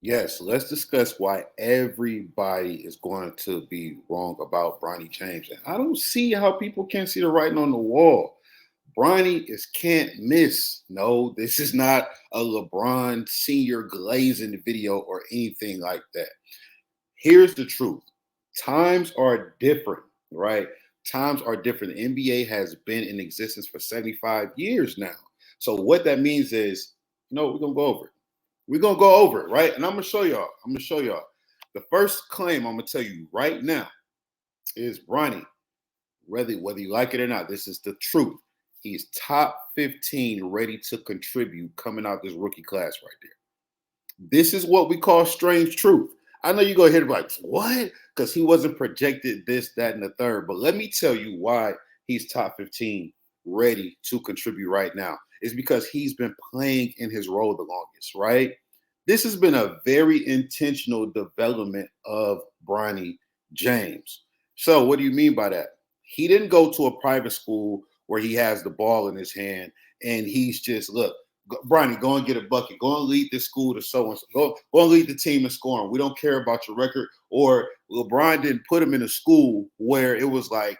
Yes, let's discuss why everybody is going to be wrong about Bronny James. And I don't see how people can't see the writing on the wall. Bronny is can't miss. No, this is not a LeBron senior glazing video or anything like that. Here's the truth. Times are different, right? Times are different. The NBA has been in existence for 75 years now. So what that means is, we're gonna go over it. We're gonna go over it, right? And I'm gonna show y'all. I'm gonna show y'all. The first claim I'm gonna tell you right now is Bronny, whether you like it or not, this is the truth. He's top 15 ready to contribute coming out this rookie class right there. This is what we call strange truth. I know you're gonna hear like, what? Because he wasn't projected this, that, and the third. But let me tell you why he's top 15 ready to contribute right now. It's because he's been playing in his role the longest, right? This has been a very intentional development of Bronny James. So, what do you mean by that? He didn't go to a private school where he has the ball in his hand and he's just, look, Bronny, go and get a bucket. Go and lead this school to so and so. Go and lead the team in scoring. We don't care about your record. Or LeBron didn't put him in a school where it was like,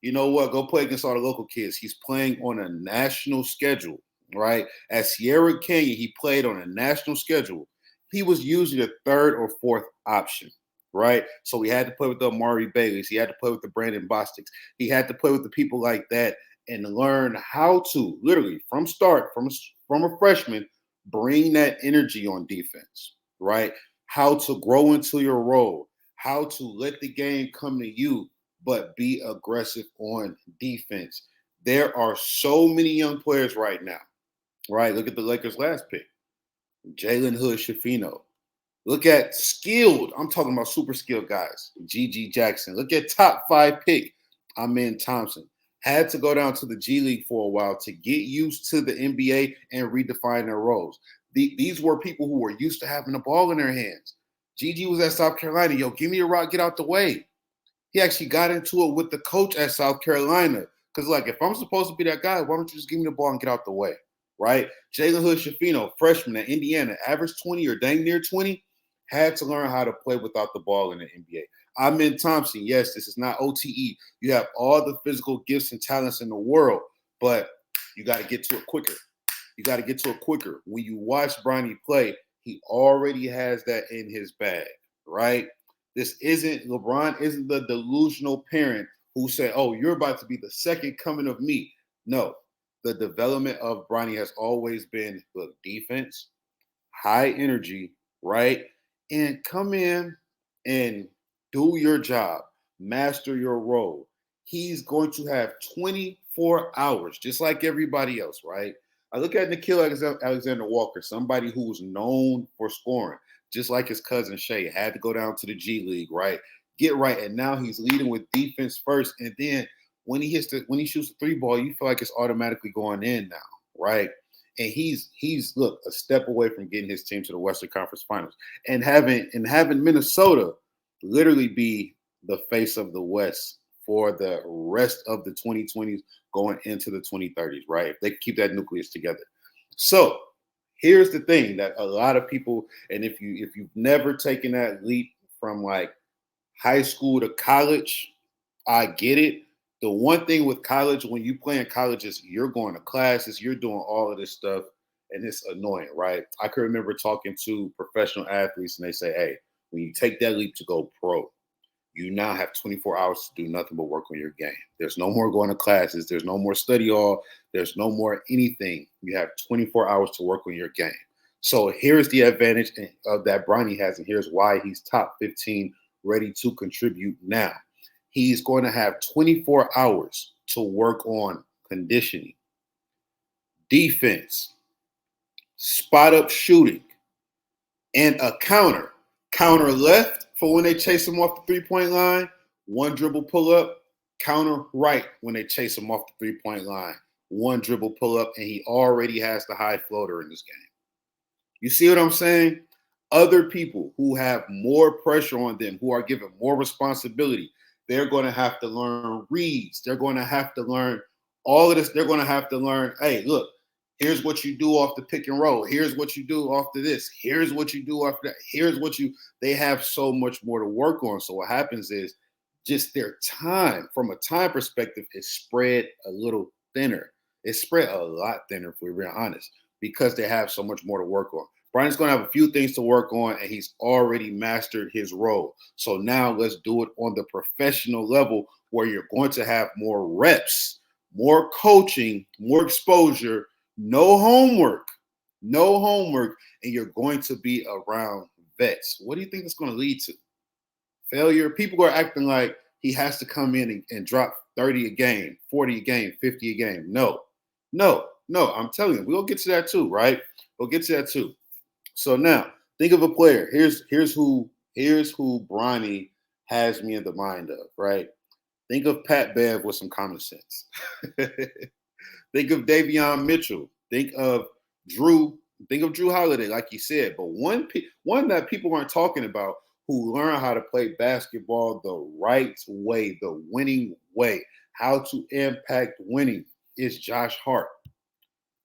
you know what, go play against all the local kids. He's playing on a national schedule, right? At Sierra Canyon, he played on a national schedule. He was usually the third or fourth option, right? So he had to play with the Amari Baileys. He had to play with the Brandon Bostics. He had to play with the people like that and learn how to literally from start, from a freshman, bring that energy on defense, right? How to grow into your role, how to let the game come to you, but be aggressive on defense. There are so many young players right now, right? Look at the Lakers' last pick, Jalen Hood Shafino. Look at skilled, I'm talking about super skilled guys, G.G. Jackson. Look at top 5 pick, Amen Thompson. Had to go down to the G League for a while to get used to the NBA and redefine their roles. These were people who were used to having the ball in their hands. Gigi was at South Carolina. Yo, give me a rock, get out the way. He actually got into it with the coach at South Carolina. Because, like, if I'm supposed to be that guy, why don't you just give me the ball and get out the way, right? Jalen Hood Shafino, freshman at Indiana, average 20 or dang near 20, had to learn how to play without the ball in the NBA. Amen Thompson, yes, this is not OTE. You have all the physical gifts and talents in the world, but you got to get to it quicker. You got to get to it quicker. When you watch Bronny play, he already has that in his bag, right? LeBron isn't the delusional parent who said, oh, you're about to be the second coming of me. No, the development of Bronny has always been, look, defense, high energy, right? And come in and do your job, master your role. He's going to have 24 hours, just like everybody else, right? I look at Nikhil Alexander Walker, somebody who's known for scoring, just like his cousin Shea, had to go down to the G League, right? Get right. And now he's leading with defense first. And then when he shoots the 3 ball, you feel like it's automatically going in now, right? And he's look a step away from getting his team to the Western Conference Finals and having Minnesota literally be the face of the West for the rest of the 2020s going into the 2030s, right? If they keep that nucleus together. So here's the thing that a lot of people, and if you've never taken that leap from like high school to college, I get it. The one thing with college, when you play in college, is you're going to classes, you're doing all of this stuff, and it's annoying, right? I can remember talking to professional athletes, and they say, hey, when you take that leap to go pro, you now have 24 hours to do nothing but work on your game. There's no more going to classes. There's no more study hall. There's no more anything. You have 24 hours to work on your game. So here's the advantage of that Bronny has, and here's why he's top 15 ready to contribute now. He's going to have 24 hours to work on conditioning, defense, spot up shooting, and a counter. Counter left for when they chase him off the 3-point line, one dribble pull up, counter right when they chase him off the 3-point line, one dribble pull up, and he already has the high floater in this game. You see what I'm saying? Other people who have more pressure on them, who are given more responsibility, they're going to have to learn reads. They're going to have to learn all of this. They're going to have to learn, hey, look, Here's what you do off the pick and roll. Here's what you do off the this. Here's what you do off that. Here's what you, they have so much more to work on. So what happens is just their time, from a time perspective, is spread a little thinner. It's spread a lot thinner, if we're being honest, because they have so much more to work on. Brian's going to have a few things to work on, and he's already mastered his role. So now let's do it on the professional level where you're going to have more reps, more coaching, more exposure, no homework, no homework, and you're going to be around vets. What do you think that's going to lead to? Failure. People are acting like he has to come in and drop 30 a game, 40 a game, 50 a game. No, no, no. I'm telling you, we'll get to that too, right? We'll get to that too. So now think of a player. Here's who Bronny has me in the mind of, right? Think of Pat Bev with some common sense. Think of Davion Mitchell. Think of Drew. Think of Drew Holiday, like you said. But one that people aren't talking about, who learn how to play basketball the right way, the winning way, how to impact winning, is Josh Hart.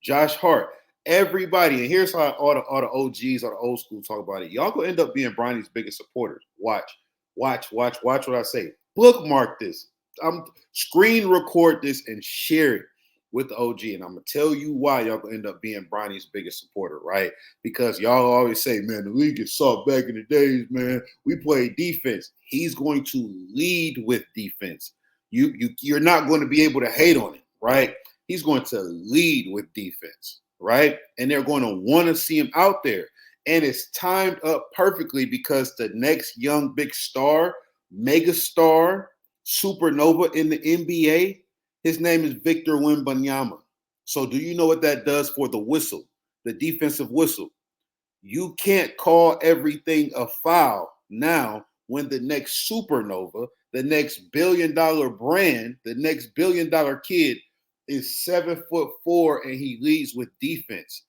Josh Hart. Everybody, and here's how all the OGs or the old school talk about it. Y'all gonna end up being Bronny's biggest supporters. Watch what I say. Bookmark this. I'm screen record this and share it with the OG. And I'm gonna tell you why y'all gonna end up being Bronny's biggest supporter, right? Because y'all always say, man, the league is soft back in the days, man. We play defense. He's going to lead with defense. You're not going to be able to hate on it, right? He's going to lead with defense, right? And they're going to want to see him out there. And it's timed up perfectly because the next young big star, mega star, supernova in the NBA, his name is Victor Wembanyama. So do you know what that does for the whistle, the defensive whistle? You can't call everything a foul now when the next supernova, the next billion-dollar brand, the next billion-dollar kid is 7'4" and he leads with defense.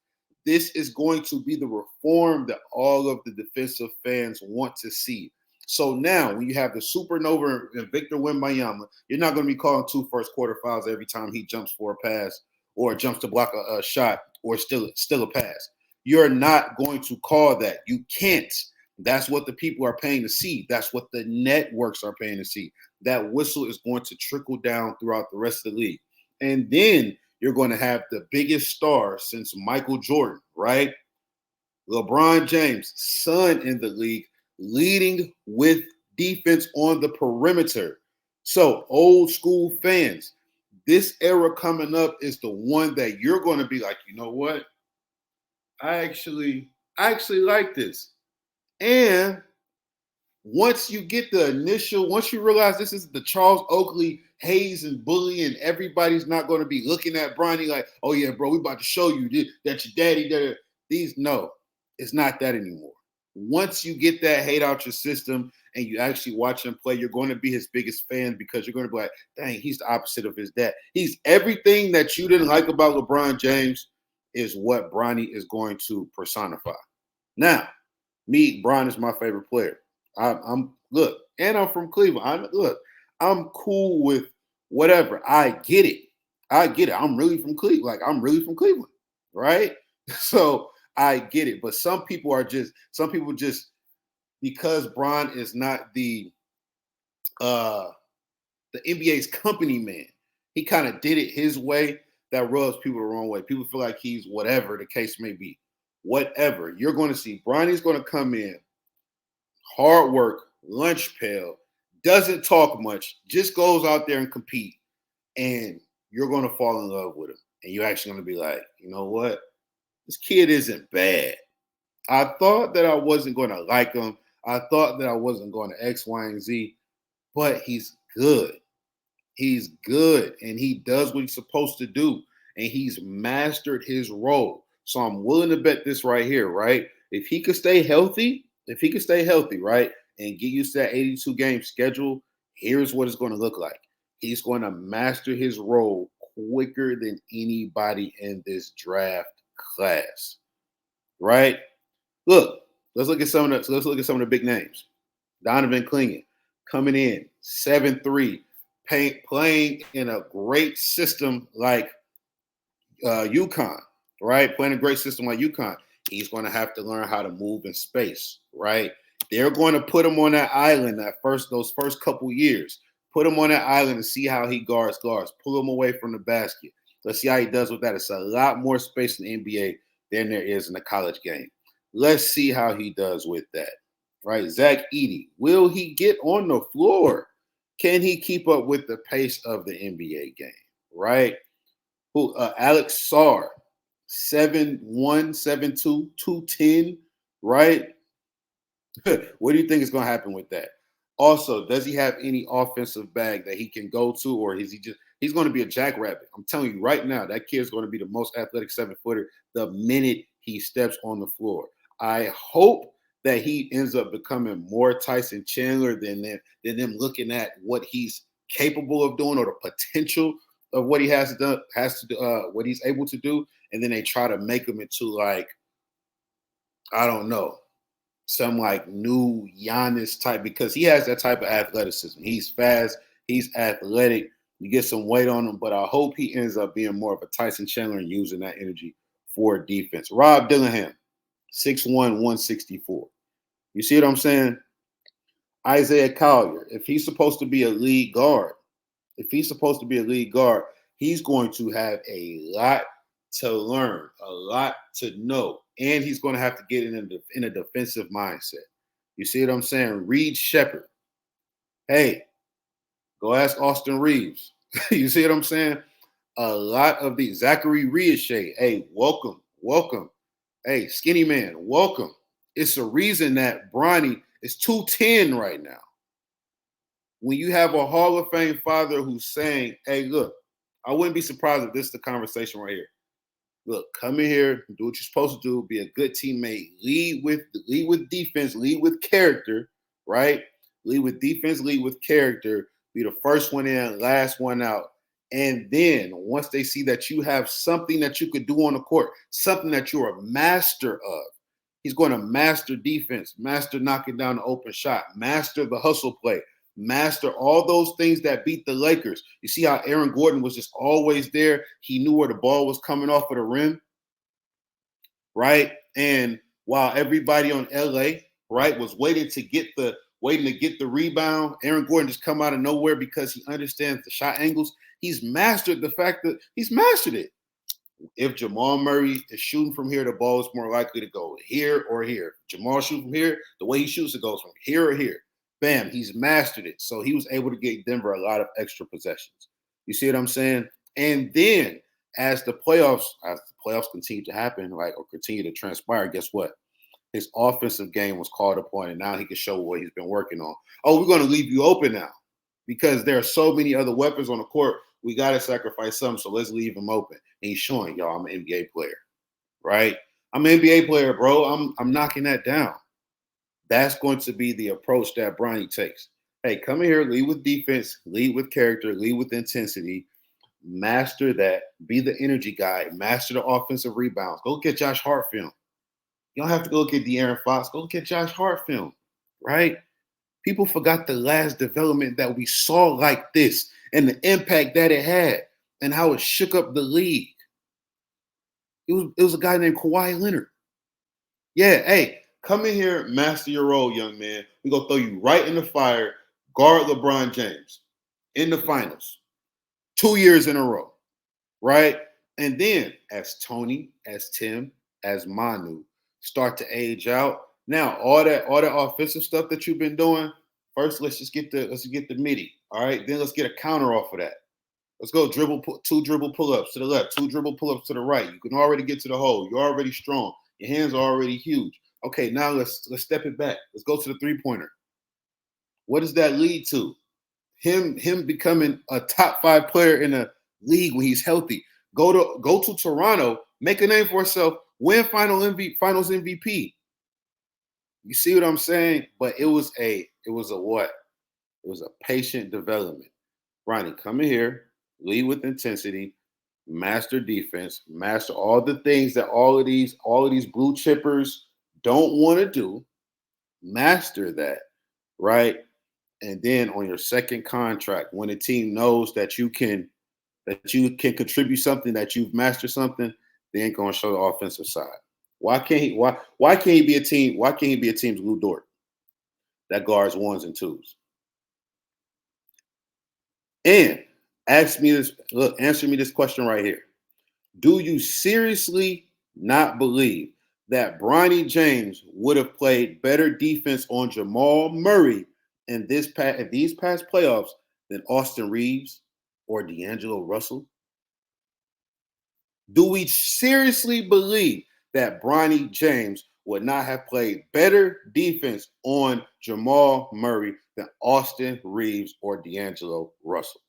This is going to be the reform that all of the defensive fans want to see. So now, when you have the supernova and Victor Wembanyama, you're not going to be calling 2 first quarter fouls every time he jumps for a pass or jumps to block a shot or still a pass. You're not going to call that. You can't. That's what the people are paying to see. That's what the networks are paying to see. That whistle is going to trickle down throughout the rest of the league. And then you're going to have the biggest star since Michael Jordan, right? LeBron James, son in the league, leading with defense on the perimeter. So, old school fans, this era coming up is the one that you're going to be like, you know what? I actually like this. And once you realize this is the Charles Oakley haze and bully, and everybody's not going to be looking at Bronny like, oh yeah, bro, we about to show you that your daddy did these. No, it's not that anymore. Once you get that hate out your system and you actually watch him play, you're going to be his biggest fan because you're going to be like, dang, he's the opposite of his dad. He's everything that you didn't like about LeBron James is what Bronny is going to personify. Now, Bron is my favorite player. I'm from Cleveland. I'm cool with whatever. I get it. I'm really from Cleveland. Right? So I get it. But some people just because Bron is not the NBA's company man, he kind of did it his way. That rubs people the wrong way. People feel like he's whatever the case may be. Whatever. You're going to see Bronny's going to come in, hard work, lunch pail, doesn't talk much, just goes out there and compete, and you're going to fall in love with him. And you're actually going to be like, you know what? This kid isn't bad. I thought that I wasn't going to like him. I thought that I wasn't going to X, Y, and Z, but he's good. He's good, and he does what he's supposed to do, and he's mastered his role. So I'm willing to bet this right here, right? If he could stay healthy, right, and get used to that 82 game schedule, here's what it's going to look like. He's going to master his role quicker than anybody in this draft class, right? Let's look at some of the big names. Donovan Clingan coming in 7'3", playing in a great system like UConn, right? Playing a great system like UConn, he's going to have to learn how to move in space, right? They're going to put him on that island those first couple years. Put him on that island and see how he guards. Pull him away from the basket. Let's see how he does with that. It's a lot more space in the NBA than there is in the college game. Let's see how he does with that, right? Zach Edey, will he get on the floor? Can he keep up with the pace of the NBA game, right? Alex Sarr, 7'1", 7'2", 210, right? What do you think is going to happen with that? Also, does he have any offensive bag that he can go to, or is he's going to be a jackrabbit? I'm telling you right now, that kid's going to be the most athletic 7-footer the minute he steps on the floor. I hope that he ends up becoming more Tyson Chandler than them looking at what he's capable of doing or the potential of what he has to do, what he's able to do, and then they try to make him into like, I don't know, some like new Giannis type, because he has that type of athleticism. He's fast, he's athletic. You get some weight on him, but I hope he ends up being more of a Tyson Chandler and using that energy for defense. Rob Dillingham, 6'1", 164. You see what I'm saying? Isaiah Collier, if he's supposed to be a lead guard, he's going to have a lot to learn, a lot to know, and he's going to have to get in a defensive mindset. You see what I'm saying? Reed Shepard. Hey, go ask Austin Reeves. You see what I'm saying? A lot of these. Zachary Riochet. Hey, welcome. Hey, skinny man, welcome. It's a reason that Bronny is 210 right now. When you have a Hall of Fame father who's saying, hey, look, I wouldn't be surprised if this is the conversation right here. Look, come in here, do what you're supposed to do, be a good teammate, lead with defense, lead with character, right? Lead with defense, lead with character, be the first one in, last one out. And then once they see that you have something that you could do on the court, something that you're a master of, he's going to master defense, master knocking down the open shot, master the hustle play, master all those things that beat the Lakers. You see how Aaron Gordon was just always there. He knew where the ball was coming off of the rim, right? And while everybody on LA, right, was waiting to get the rebound, Aaron Gordon just come out of nowhere because he understands the shot angles. He's mastered it. If Jamal Murray is shooting from here, the ball is more likely to go here or here. Jamal shooting from here, the way he shoots, it goes from here or here. Bam, he's mastered it. So he was able to get Denver a lot of extra possessions. You see what I'm saying? And then as the playoffs continue to happen, right, or continue to transpire, guess what? His offensive game was called upon, and now he can show what he's been working on. Oh, we're going to leave you open now because there are so many other weapons on the court. We got to sacrifice some, so let's leave him open. And he's showing, y'all, I'm an NBA player, right? I'm an NBA player, bro. I'm knocking that down. That's going to be the approach that Bronny takes. Hey, come in here, lead with defense, lead with character, lead with intensity, master that, be the energy guy, master the offensive rebounds. Go get Josh Hart film. You don't have to go get De'Aaron Fox. Go get Josh Hart film, right? People forgot the last development that we saw like this and the impact that it had and how it shook up the league. It was a guy named Kawhi Leonard. Yeah, hey, come in here, master your role, young man. We're going to throw you right in the fire, guard LeBron James in the finals 2 years in a row, right? And then as Tony, as Tim, as Manu start to age out, now all that offensive stuff that you've been doing, first let's get the midi, all right? Then let's get a counter off of that. Let's go two dribble pull-ups to the left, two dribble pull-ups to the right. You can already get to the hole. You're already strong. Your hands are already huge. Okay, now let's step it back. Let's go to the three-pointer. What does that lead to? Him becoming a top 5 player in a league when he's healthy. Go to Toronto, make a name for himself, win finals MVP. You see what I'm saying? But it was a what? It was a patient development. Bronny, come in here, lead with intensity, master defense, master all the things that all of these blue chippers don't want to do. Master that, right? And then on your second contract, when a team knows that you can contribute something, that you've mastered something, They ain't gonna show the offensive side. Why can't he? Why can't he be a team? Why can't he be a team's Lou Dort that guards ones and twos? And ask me this. Look, answer me this question right here. Do you seriously not believe that Bronny James would have played better defense on Jamal Murray in these past playoffs than Austin Reeves or D'Angelo Russell? Do we seriously believe that Bronny James would not have played better defense on Jamal Murray than Austin Reeves or D'Angelo Russell?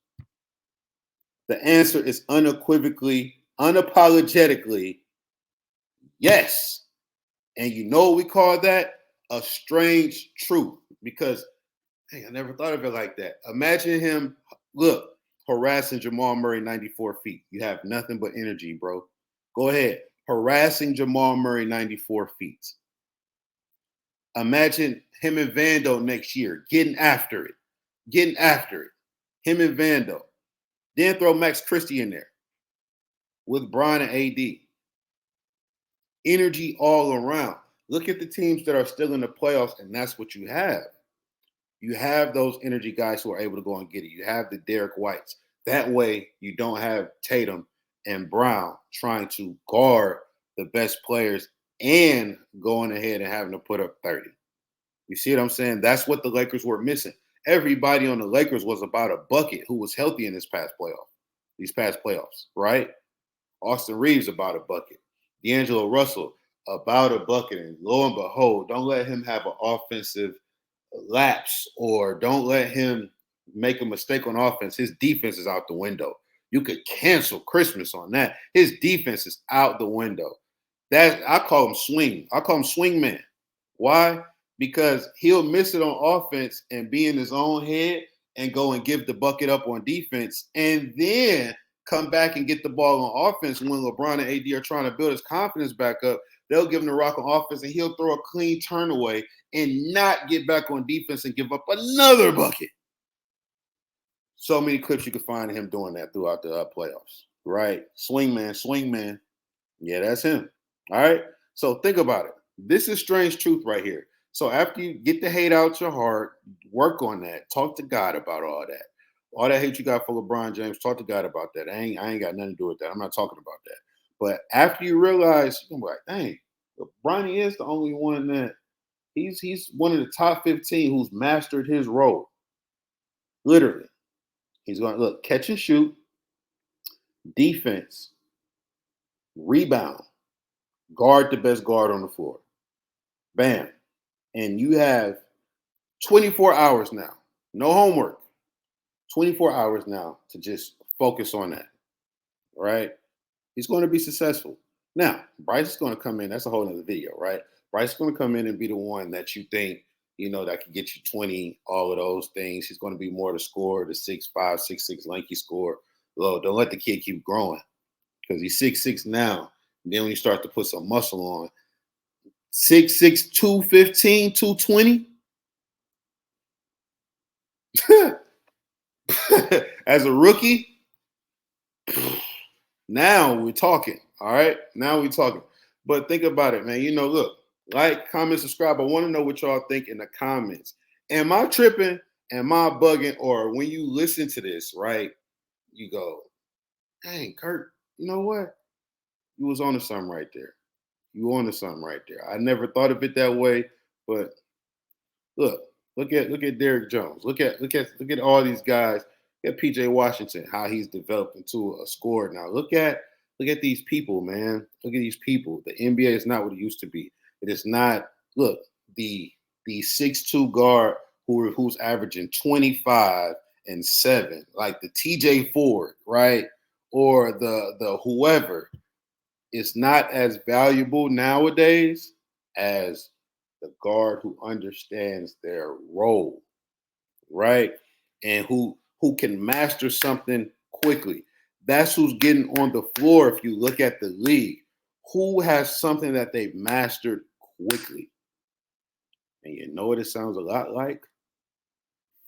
The answer is unequivocally, unapologetically yes. And you know what we call that? A strange truth. Because, hey, I never thought of it like that. Imagine him, look, harassing Jamal Murray 94 feet. You have nothing but energy, bro. Go ahead. Harassing Jamal Murray 94 feet. Imagine him and Vando next year getting after it. Getting after it. Him and Vando. Then throw Max Christie in there with Bron and AD. Energy all around. Look at the teams that are still in the playoffs, and that's what you have. You have those energy guys who are able to go and get it. You have the Derek Whites. That way, you don't have Tatum and Brown trying to guard the best players and going ahead and having to put up 30. You see what I'm saying? That's what the Lakers were missing. Everybody on the Lakers was about a bucket who was healthy in these past playoffs, right? Austin Reeves about a bucket. D'Angelo Russell about a bucket. And lo and behold, don't let him have an offensive lapse or don't let him make a mistake on offense. His defense is out the window. You could cancel Christmas on that. His defense is out the window. That I call him swing. I call him swing man. Why? Because he'll miss it on offense and be in his own head and go and give the bucket up on defense and then come back and get the ball on offense when LeBron and AD are trying to build his confidence back up. They'll give him the rock on offense and he'll throw a clean turn away and not get back on defense and give up another bucket. So many clips you can find of him doing that throughout the playoffs, right? Swing man. Yeah, that's him. All right. So think about it. This is strange truth right here. So after you get the hate out your heart, work on that. Talk to God about all that. All that hate you got for LeBron James, talk to God about that. I ain't got nothing to do with that. I'm not talking about that. But after you realize, you're like, dang, Bronny is the only one that he's one of the top 15 who's mastered his role. Literally. He's going to look, catch and shoot, defense, rebound, guard the best guard on the floor. Bam. And you have 24 hours now. No homework. 24 hours now to just focus on that. All right. He's going to be successful. Now, Bryce is going to come in. That's a whole other video, right? Bryce is going to come in and be the one that you think, that can get you 20, all of those things. He's going to be more the scorer, the 6'5", 6'6", lanky scorer. Well, don't let the kid keep growing because he's 6'6" now. And then when you start to put some muscle on, 6'6", 215, 220. As a rookie, now we're talking. All right. Now we're talking. But think about it, man. Look, like, comment, subscribe. I want to know what y'all think in the comments. Am I tripping? Am I bugging? Or when you listen to this, right, you go, dang, Kurt, you know what? You was on to something right there. You on to something right there. I never thought of it that way, but look at Derrick Jones. Look at all these guys. Look at PJ Washington, how he's developed into a scorer now. Look at these people, man. Look at these people. The NBA is not what it used to be. It is not. Look, the 6'2" guard who's averaging 25 and 7, like the TJ Ford, right? Or the whoever is not as valuable nowadays as the guard who understands their role, right? And who can master something quickly. That's who's getting on the floor if you look at the league. Who has something that they've mastered quickly? And you know what it sounds a lot like?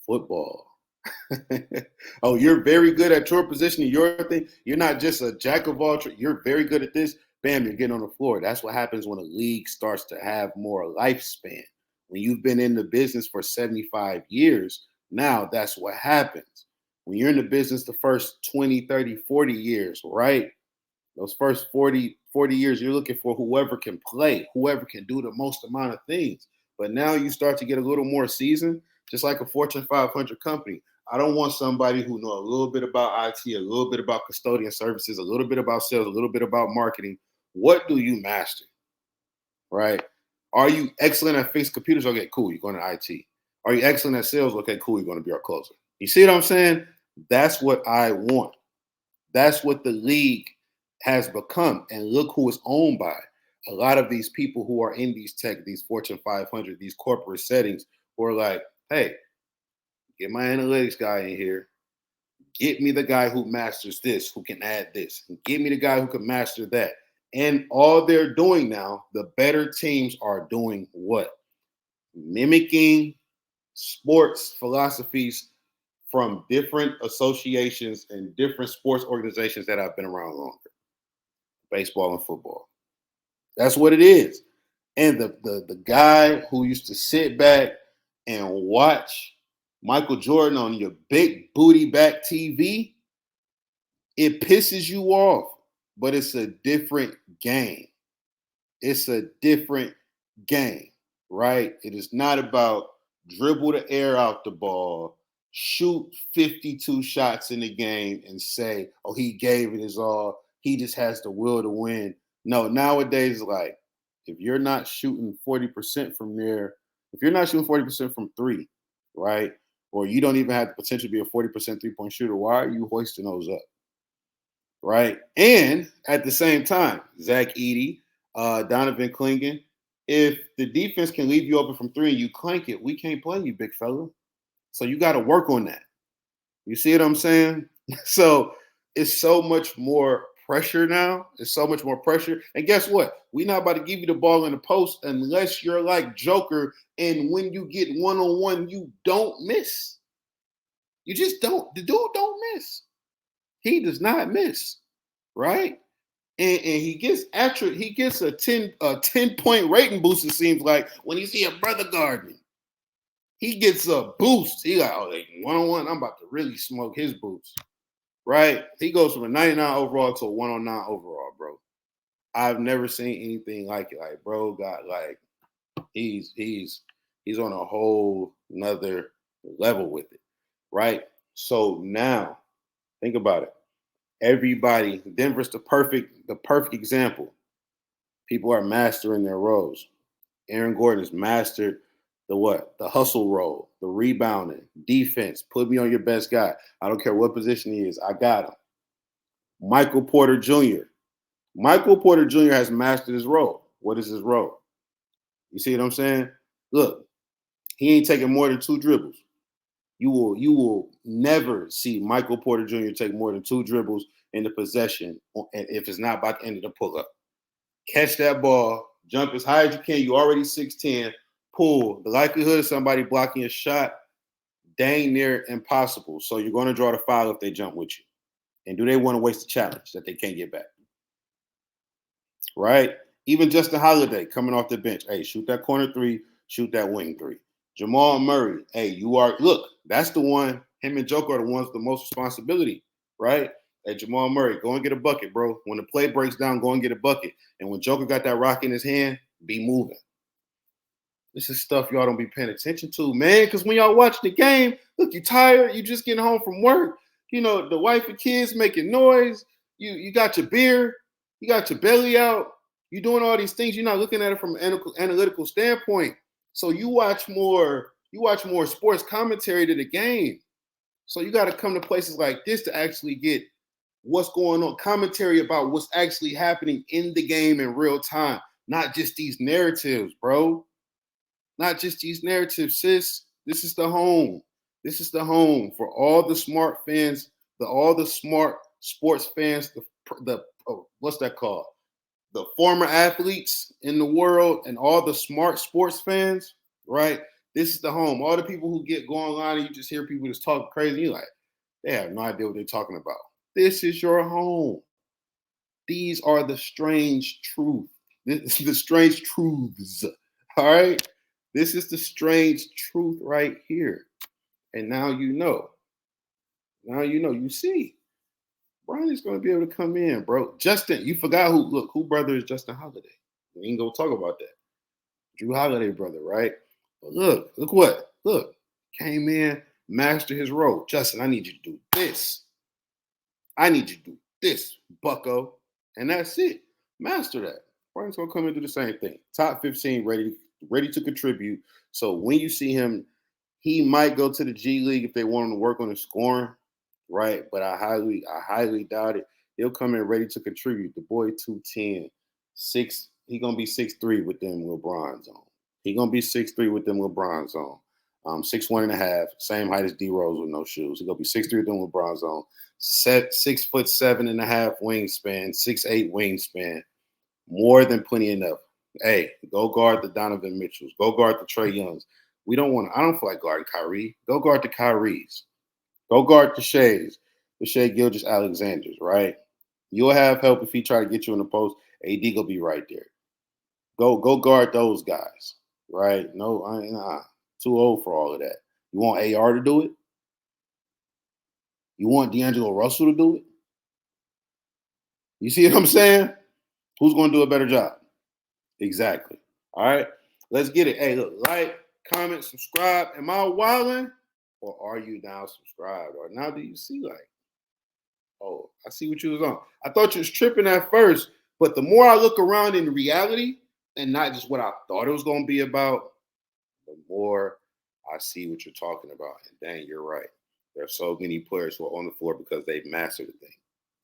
Football. Oh, you're very good at your position and your thing. You're not just a jack of all trades. You're very good at this. bam, you're getting on the floor. That's what happens when a league starts to have more lifespan. When you've been in the business for 75 years, now that's what happens. When you're in the business the first 20, 30, 40 years, right? Those first 40 years, you're looking for whoever can play, whoever can do the most amount of things. But now you start to get a little more seasoned, just like a Fortune 500 company. I don't want somebody who know a little bit about IT, a little bit about custodian services, a little bit about sales, a little bit about marketing. What do you master, right? Are you excellent at fixed computers? Okay, cool. You're going to IT. Are you excellent at sales? Okay, cool. You're going to be our closer. You see what I'm saying? That's what I want. That's what the league has become. And look who it's owned by. A lot of these people who are in these tech, these Fortune 500, these corporate settings, who are like, hey, get my analytics guy in here. Get me the guy who masters this, who can add this. And get me the guy who can master that. And all they're doing now, the better teams are doing what? Mimicking sports philosophies from different associations and different sports organizations that have been around longer. Baseball and football. That's what it is. And the guy who used to sit back and watch Michael Jordan on your big booty back TV, it pisses you off, but it's a different game. It's a different game, right? It is not about dribble the air out the ball, shoot 52 shots in the game and say, oh, he gave it his all. He just has the will to win. No, nowadays, like, if you're not shooting 40% from there, if you're not shooting 40% from three, right, or you don't even have the potential to be a 40% three-point shooter, why are you hoisting those up, right? And at the same time, Zach Edey, Donovan Clingan, if the defense can leave you open from three and you clank it, we can't play you, big fella. So you got to work on that. You see what I'm saying? So it's so much more pressure now. It's so much more pressure. And guess what? We're not about to give you the ball in the post unless you're like Joker. And when you get one-on-one, you don't miss. You just don't. The dude don't miss. He does not miss, right? And he gets a 10-point rating boost, it seems like, when you see a brother guarding. He gets a boost. He like, oh, like, one-on-one, I'm about to really smoke his boots. Right? He goes from a 99 overall to a 109 overall, bro. I've never seen anything like it. Like, bro, got like he's on a whole nother level with it. Right? So now, think about it. Everybody, Denver's the perfect example. People are mastering their roles. Aaron Gordon has mastered the what? The hustle role, the rebounding, defense. Put me on your best guy. I don't care what position he is. I got him. Michael Porter Jr. Michael Porter Jr. has mastered his role. What is his role? You see what I'm saying? Look, he ain't taking more than 2 dribbles. You will never see Michael Porter Jr. take more than 2 dribbles in the possession, and if it's not by the end of the pull-up. Catch that ball, jump as high as you can. You already 6'10", pull. The likelihood of somebody blocking a shot, dang near impossible. So you're going to draw the foul if they jump with you. And do they want to waste the challenge that they can't get back? Right? Even Justin Holiday coming off the bench. Hey, shoot that corner 3, shoot that wing 3. Jamal Murray. Hey, look, that's the one. Him and Joker are the ones with the most responsibility, right? Hey, Jamal Murray, go and get a bucket, bro. When the play breaks down, go and get a bucket. And when Joker got that rock in his hand, be moving. This is stuff y'all don't be paying attention to, man. Because when y'all watch the game, look, you're tired. You just getting home from work. You know, the wife and kids making noise. You got your beer. You got your belly out. You're doing all these things. You're not looking at it from an analytical standpoint. So you watch more sports commentary to the game. So you got to come to places like this to actually get what's going on, commentary about what's actually happening in the game in real time, not just these narratives, bro. Not just these narratives, sis. This is the home. This is the home for all the smart fans, all the smart sports fans, what's that called? The former athletes in the world and all the smart sports fans, right? This is the home. All the people who go online and you just hear people just talk crazy, you're like, they have no idea what they're talking about. This is your home. These are the strange truth. This is the strange truths. All right. This is the strange truth right here. And now you know. Now you know. You see, Bronny's going to be able to come in, bro. Justin, you forgot who brother is Justin Holiday. We ain't gonna talk about that. Drew Holiday brother, right? But look what? Look, came in, mastered his role. Justin, I need you to do this. I need you to do this, bucko. And that's it. Master that. Brian's gonna come and do the same thing. Top 15, ready to contribute. So when you see him, he might go to the G League if they want him to work on his scoring, right? But I highly doubt it. He'll come in ready to contribute. The boy 210, he gonna be 6'3" with them LeBron's on. He gonna be 6'3" with them LeBron's on. 6'1" and a half, same height as D Rose with no shoes. He gonna be 6'3" with them LeBron's on. 6'7.5" wingspan, 6'8" wingspan, more than plenty enough. Hey, go guard the Donovan Mitchells. Go guard the Trae Youngs. I don't feel like guarding Kyrie. Go guard the Kyries. Go guard the Shays, the Shai Gilgeous-Alexanders, right? You'll have help if he try to get you in the post. AD gonna be right there. Go guard those guys, right? No, I ain't too old for all of that. You want AR to do it? You want D'Angelo Russell to do it? You see what I'm saying? Who's going to do a better job? Exactly. All right. Let's get it. Hey, look, like, comment, subscribe. Am I wilding? Or are you now subscribed? Or now do you see like, oh, I see what you was on. I thought you was tripping at first, but the more I look around in reality and not just what I thought it was going to be about, the more I see what you're talking about. And dang, you're right. There are so many players who are on the floor because they've mastered the thing.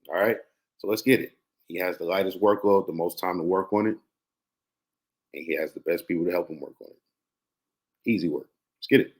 All right. So let's get it. He has the lightest workload, the most time to work on it, and he has the best people to help him work on it. Easy work. Let's get it.